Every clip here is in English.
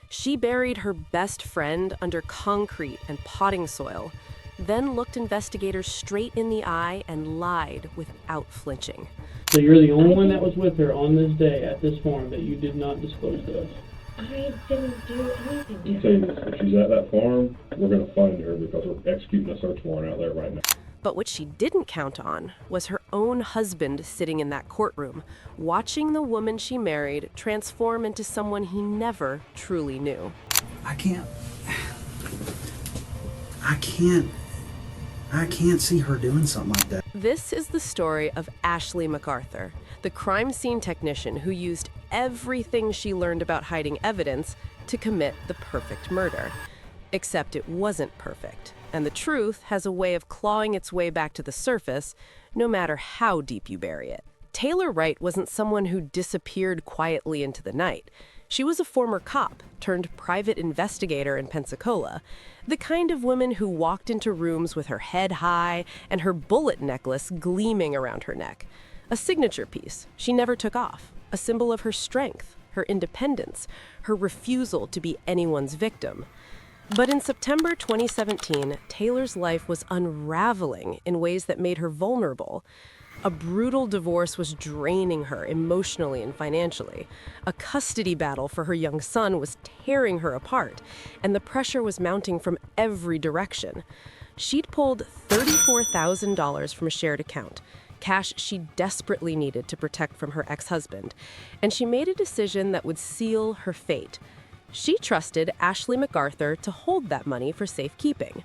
She buried her best friend under concrete and potting soil, then looked investigators straight in the eye and lied without flinching. So you're the only one that was with her on this day at this farm that you did not disclose to us? I didn't do anything. I'll tell you this, if she's at that farm, we're going to find her because we're executing a search warrant out there right now. But what she didn't count on was her own husband sitting in that courtroom, watching the woman she married transform into someone he never truly knew. I can't see her doing something like that. This is the story of Ashley MacArthur, the crime scene technician who used everything she learned about hiding evidence to commit the perfect murder. Except it wasn't perfect, and the truth has a way of clawing its way back to the surface, no matter how deep you bury it. Taylor Wright wasn't someone who disappeared quietly into the night. She was a former cop turned private investigator in Pensacola, the kind of woman who walked into rooms with her head high and her bullet necklace gleaming around her neck. A signature piece she never took off, a symbol of her strength, her independence, her refusal to be anyone's victim. But in September 2017, Taylor's life was unraveling in ways that made her vulnerable. A brutal divorce was draining her emotionally and financially. A custody battle for her young son was tearing her apart, and the pressure was mounting from every direction. She'd pulled $34,000 from a shared account, cash she desperately needed to protect from her ex-husband, and she made a decision that would seal her fate. She trusted Ashley MacArthur to hold that money for safekeeping.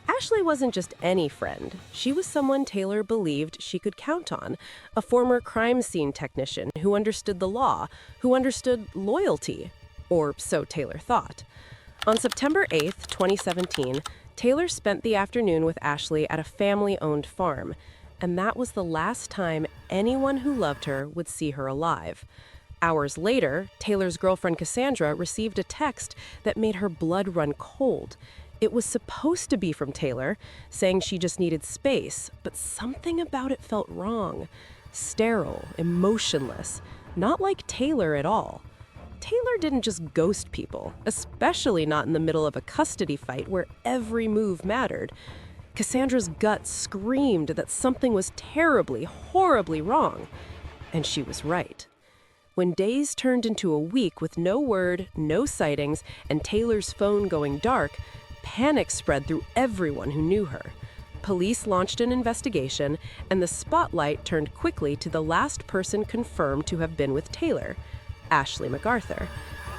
Ashley wasn't just any friend. She was someone Taylor believed she could count on, a former crime scene technician who understood the law, who understood loyalty, or so Taylor thought. On September 8th, 2017, Taylor spent the afternoon with Ashley at a family-owned farm, and that was the last time anyone who loved her would see her alive. Hours later, Taylor's girlfriend Cassandra received a text that made her blood run cold. It was supposed to be from Taylor, saying she just needed space, but something about it felt wrong. Sterile, emotionless, not like Taylor at all. Taylor didn't just ghost people, especially not in the middle of a custody fight where every move mattered. Cassandra's gut screamed that something was terribly, horribly wrong. And she was right. When days turned into a week with no word, no sightings, and Taylor's phone going dark, panic spread through everyone who knew her. Police launched an investigation, and the spotlight turned quickly to the last person confirmed to have been with Taylor, Ashley MacArthur.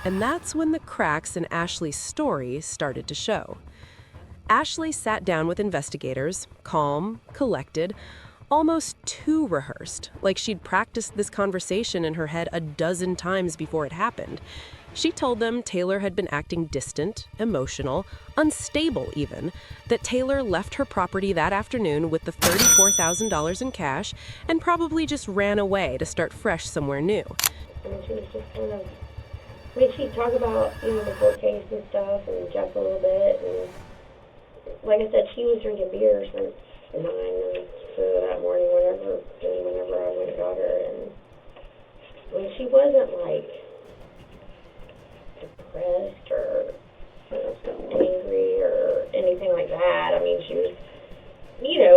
And that's when the cracks in Ashley's story started to show. Ashley sat down with investigators, calm, collected, almost too rehearsed, like she'd practiced this conversation in her head a dozen times before it happened. She told them Taylor had been acting distant, emotional, unstable even, that Taylor left her property that afternoon with the $34,000 in cash and probably just ran away to start fresh somewhere new. And she was just kind of, she'd talk about, the court case and stuff and joke a little bit. And like I said, she was drinking beer since 9 and so that morning, whenever I went and got her. And she wasn't like depressed or angry or anything like that. She was,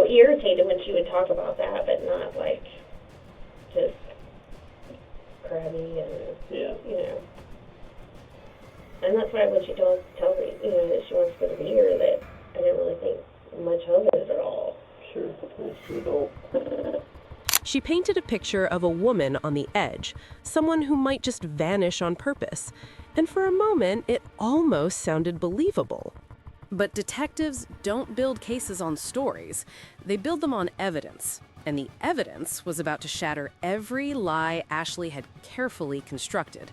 irritated when she would talk about that, but not like just crabby and, And that's why when she tells me, that she wants to go to beer, that I didn't really think much of it at all. Sure, that's the adult. She painted a picture of a woman on the edge, someone who might just vanish on purpose. And for a moment, it almost sounded believable. But detectives don't build cases on stories. They build them on evidence. And the evidence was about to shatter every lie Ashley had carefully constructed.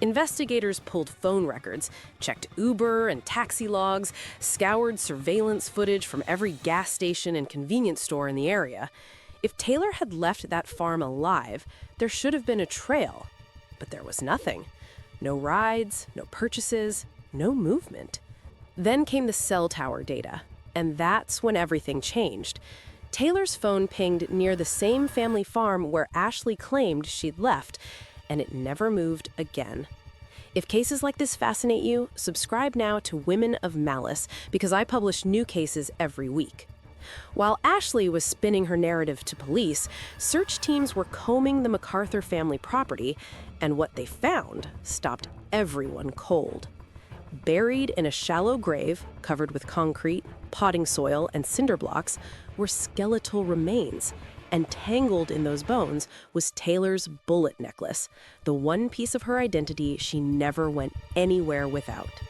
Investigators pulled phone records, checked Uber and taxi logs, scoured surveillance footage from every gas station and convenience store in the area. If Taylor had left that farm alive, there should have been a trail. But there was nothing. No rides, no purchases, no movement. Then came the cell tower data, and that's when everything changed. Taylor's phone pinged near the same family farm where Ashley claimed she'd left, and it never moved again. If cases like this fascinate you, subscribe now to Women of Malice because I publish new cases every week. While Ashley was spinning her narrative to police, search teams were combing the MacArthur family property, and what they found stopped everyone cold. Buried in a shallow grave covered with concrete, potting soil, and cinder blocks were skeletal remains, and tangled in those bones was Taylor's bullet necklace, the one piece of her identity she never went anywhere without.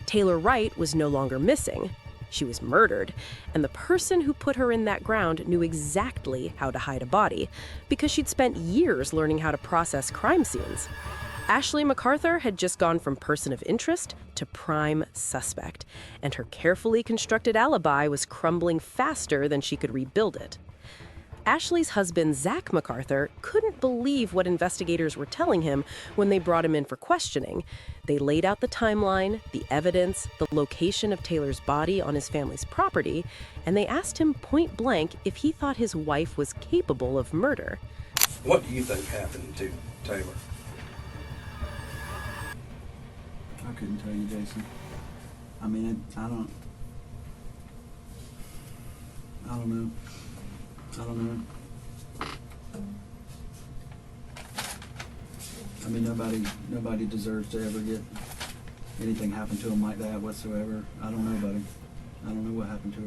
Taylor Wright was no longer missing. She was murdered, and the person who put her in that ground knew exactly how to hide a body because she'd spent years learning how to process crime scenes. Ashley MacArthur had just gone from person of interest to prime suspect, and her carefully constructed alibi was crumbling faster than she could rebuild it. Ashley's husband, Zach MacArthur, couldn't believe what investigators were telling him when they brought him in for questioning. They laid out the timeline, the evidence, the location of Taylor's body on his family's property, and they asked him point blank if he thought his wife was capable of murder. What do you think happened to Taylor? I couldn't tell you, Jason. I mean, I don't know. I don't know. I mean, nobody deserves to ever get anything happen to them like that whatsoever. I don't know, buddy. I don't know what happened to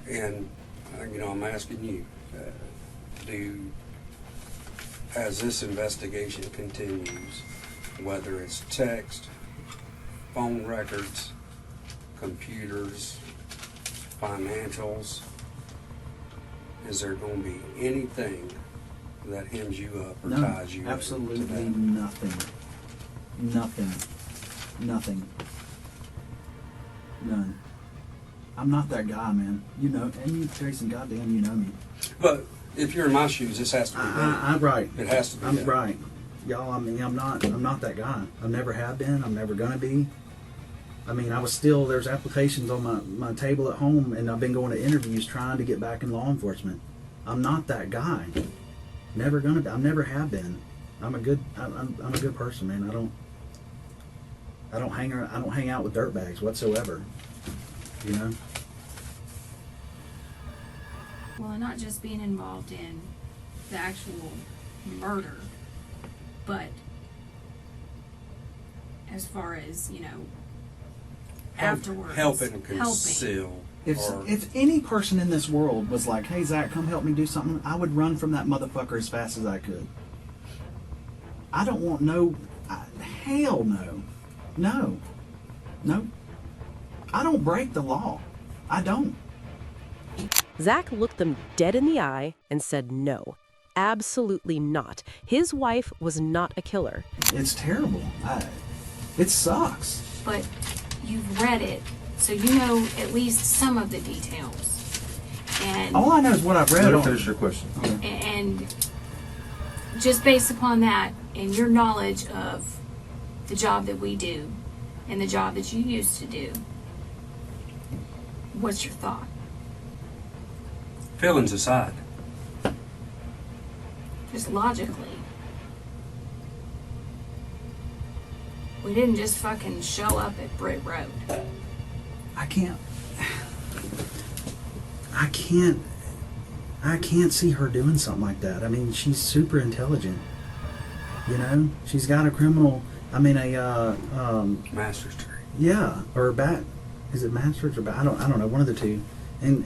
her. And, I'm asking you, as this investigation continues, whether it's text, phone records, computers, financials, is there going to be anything that hems you up or ties you absolutely to that? Nothing. None. I'm not that guy, man. You know, and you, Jason, goddamn, you know me. But if you're in my shoes, this has to be done. I'm right. It has to be I'm done. right. Y'all, I mean, I'm not that guy. I never have been. I'm never gonna be. I mean, there's applications on my table at home, and I've been going to interviews trying to get back in law enforcement. I'm not that guy. Never gonna be. I never have been. I'm a good person, man. I don't hang out with dirtbags whatsoever. You know? Well, and not just being involved in the actual murder, but as far as, afterwards. Helping conceal. If any person in this world was like, hey, Zach, come help me do something, I would run from that motherfucker as fast as I could. I don't want hell no. No. I don't break the law. I don't. Zach looked them dead in the eye and said no. Absolutely not. His wife was not a killer. It's terrible. It sucks. But you've read it, so you know at least some of the details. And all I know is what I've read. Let her finish your question. And just based upon that and your knowledge of the job that we do and the job that you used to do, what's your thought? Feelings aside. Just logically. We didn't just fucking show up at Britt Road. I can't see her doing something like that. I mean, she's super intelligent. You know, she's got a Master's degree. Yeah, or is it master's or I don't know, one of the two. And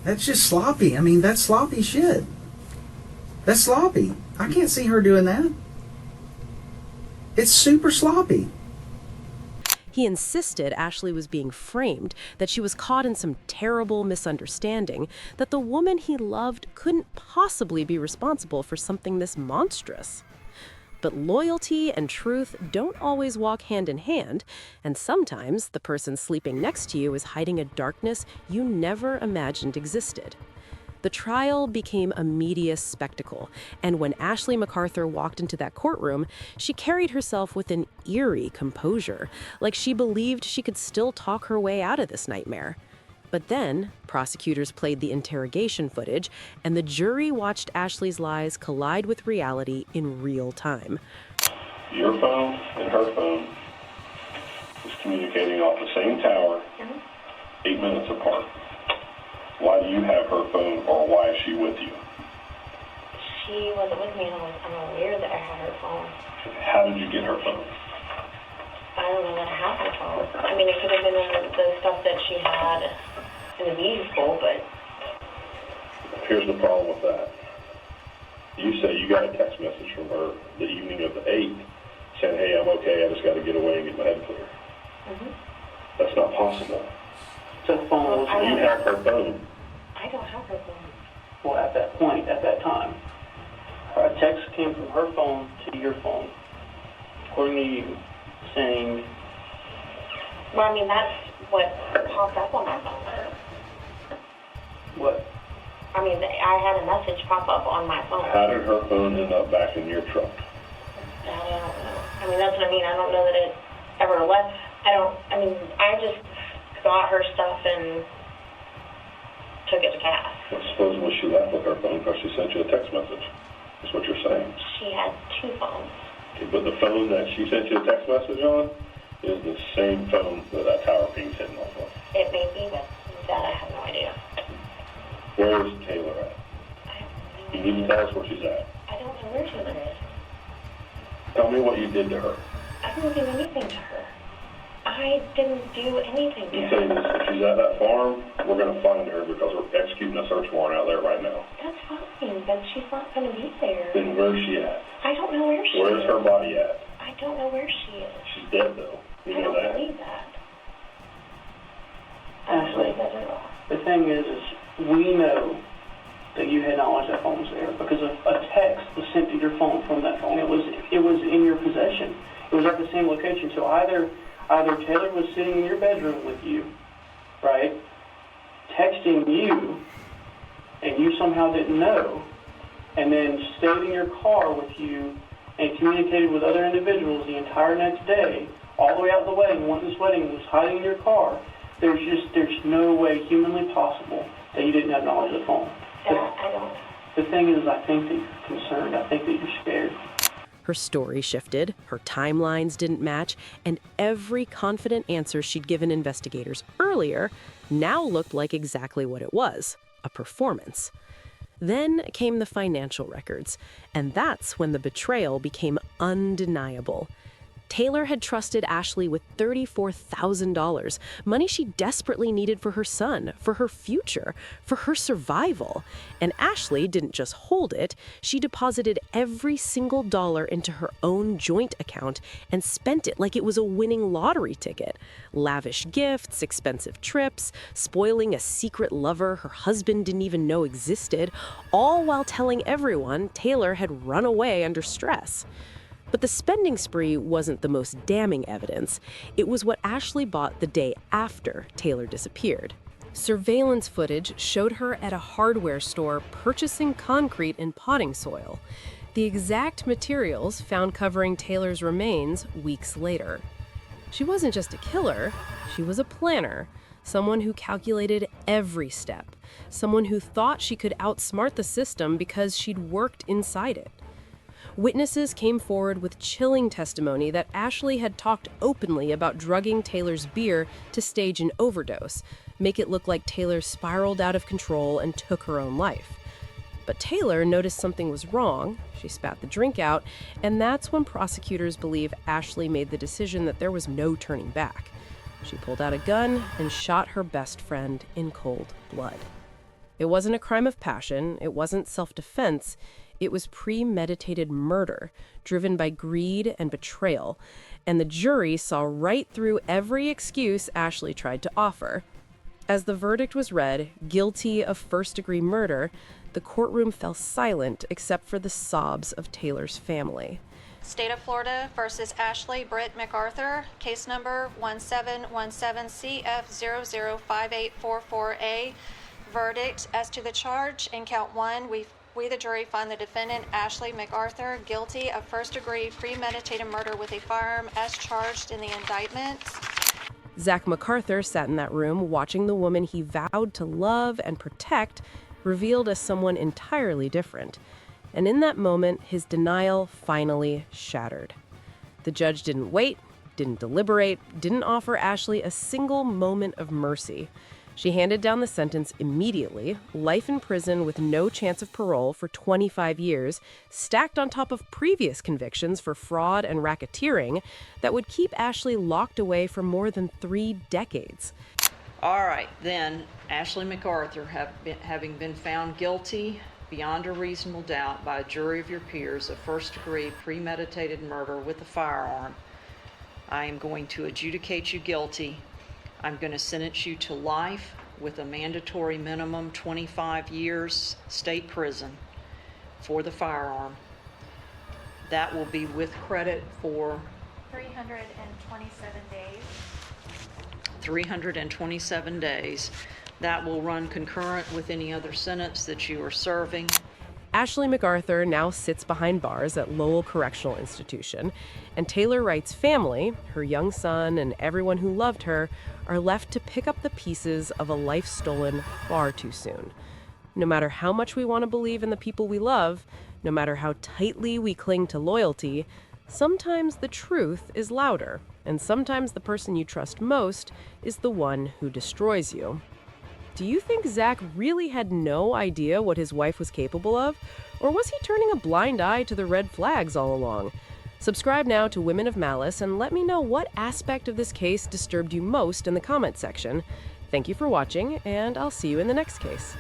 that's just sloppy. I mean, that's sloppy shit. That's sloppy. I can't see her doing that. It's super sloppy. He insisted Ashley was being framed, that she was caught in some terrible misunderstanding, that the woman he loved couldn't possibly be responsible for something this monstrous. But loyalty and truth don't always walk hand in hand, and sometimes the person sleeping next to you is hiding a darkness you never imagined existed. The trial became a media spectacle, and when Ashley MacArthur walked into that courtroom, she carried herself with an eerie composure, like she believed she could still talk her way out of this nightmare. But then, prosecutors played the interrogation footage, and the jury watched Ashley's lies collide with reality in real time. Your phone and her phone is communicating off the same tower, 8 minutes apart. Why do you have her phone, or why is she with you? She wasn't with me, and I'm aware that I had her phone. How did you get her phone? I don't know that I have her phone. I mean, it could have been in the stuff that she had in the vehicle, but Here's the problem with that. You say you got a text message from her the evening of the 8th saying, hey, I'm okay, I just got to get away and get my head clear. That's not possible. The phone was, You have her phone. I don't have her phone. well, at that point, at that time. A text came from her phone to your phone, according to you, saying, Well, I mean, that's what popped up on my phone. what? I mean, I had a message pop up on my phone. How did her phone end up back in your truck? I don't know. I mean, that's what I mean. I don't know that it ever left. I just got her stuff and took it to Cass. Well, supposedly she left with her phone because she sent you a text message. That's what you're saying. She had two phones. Okay, but the phone that she sent you a text message on is the same phone that tower ping's hitting off of. It may be, but that I have no idea. Where's Taylor at? You need to tell us where she's at. I don't know where Taylor is. Tell me what you did to her. I didn't do anything to her. I didn't do anything to You her. say this, if she's at that farm, we're going to find her because we're executing a search warrant out there right now. That's fine, but she's not going to be there. Then where's she at? I don't know where she Where's is. her body at? I don't know where she is. She's dead, though. You I know don't that? believe that. I don't Ashley, believe that at all. the thing is we know that you had knowledge that phone was there because a text was sent to your phone from that phone. It was in your possession. It was at the same location. So either Taylor was sitting in your bedroom with you, right, texting you, and you somehow didn't know, and then stayed in your car with you and communicated with other individuals the entire next day, all the way out of the wedding. Once this wedding was hiding in your car, there's no way humanly possible that you didn't have knowledge of the phone. That I don't. The thing is, I think that you're concerned. I think that you're scared. Her story shifted, her timelines didn't match, and every confident answer she'd given investigators earlier now looked like exactly what it was, a performance. Then came the financial records, and that's when the betrayal became undeniable. Taylor had trusted Ashley with $34,000, money she desperately needed for her son, for her future, for her survival. And Ashley didn't just hold it, she deposited every single dollar into her own joint account and spent it like it was a winning lottery ticket. Lavish gifts, expensive trips, spoiling a secret lover her husband didn't even know existed, all while telling everyone Taylor had run away under stress. But the spending spree wasn't the most damning evidence. It was what Ashley bought the day after Taylor disappeared. Surveillance footage showed her at a hardware store purchasing concrete and potting soil, the exact materials found covering Taylor's remains weeks later. She wasn't just a killer, she was a planner, someone who calculated every step, someone who thought she could outsmart the system because she'd worked inside it. Witnesses came forward with chilling testimony that Ashley had talked openly about drugging Taylor's beer to stage an overdose, make it look like Taylor spiraled out of control and took her own life. But Taylor noticed something was wrong, she spat the drink out, and that's when prosecutors believe Ashley made the decision that there was no turning back. She pulled out a gun and shot her best friend in cold blood. It wasn't a crime of passion, it wasn't self-defense, it was premeditated murder, driven by greed and betrayal, and the jury saw right through every excuse Ashley tried to offer. As the verdict was read, guilty of first-degree murder, the courtroom fell silent except for the sobs of Taylor's family. State of Florida versus Ashley Britt MacArthur, case number 1717CF005844A. Verdict as to the charge in count 1, we the jury find the defendant, Ashley MacArthur, guilty of first-degree premeditated murder with a firearm as charged in the indictment. Zach MacArthur sat in that room watching the woman he vowed to love and protect revealed as someone entirely different. And in that moment, his denial finally shattered. The judge didn't wait, didn't deliberate, didn't offer Ashley a single moment of mercy. She handed down the sentence immediately, life in prison with no chance of parole for 25 years, stacked on top of previous convictions for fraud and racketeering that would keep Ashley locked away for more than 3 decades. All right, then, Ashley MacArthur, having been found guilty beyond a reasonable doubt by a jury of your peers of first-degree premeditated murder with a firearm, I am going to adjudicate you guilty. I'm going to sentence you to life with a mandatory minimum 25 years state prison for the firearm. That will be with credit for 327 days. 327 days. That will run concurrent with any other sentence that you are serving. Ashley MacArthur now sits behind bars at Lowell Correctional Institution, and Taylor Wright's family, her young son, and everyone who loved her, are left to pick up the pieces of a life stolen far too soon. No matter how much we want to believe in the people we love, no matter how tightly we cling to loyalty, sometimes the truth is louder, and sometimes the person you trust most is the one who destroys you. Do you think Zach really had no idea what his wife was capable of? Or was he turning a blind eye to the red flags all along? Subscribe now to Women of Malice and let me know what aspect of this case disturbed you most in the comment section. Thank you for watching, and I'll see you in the next case.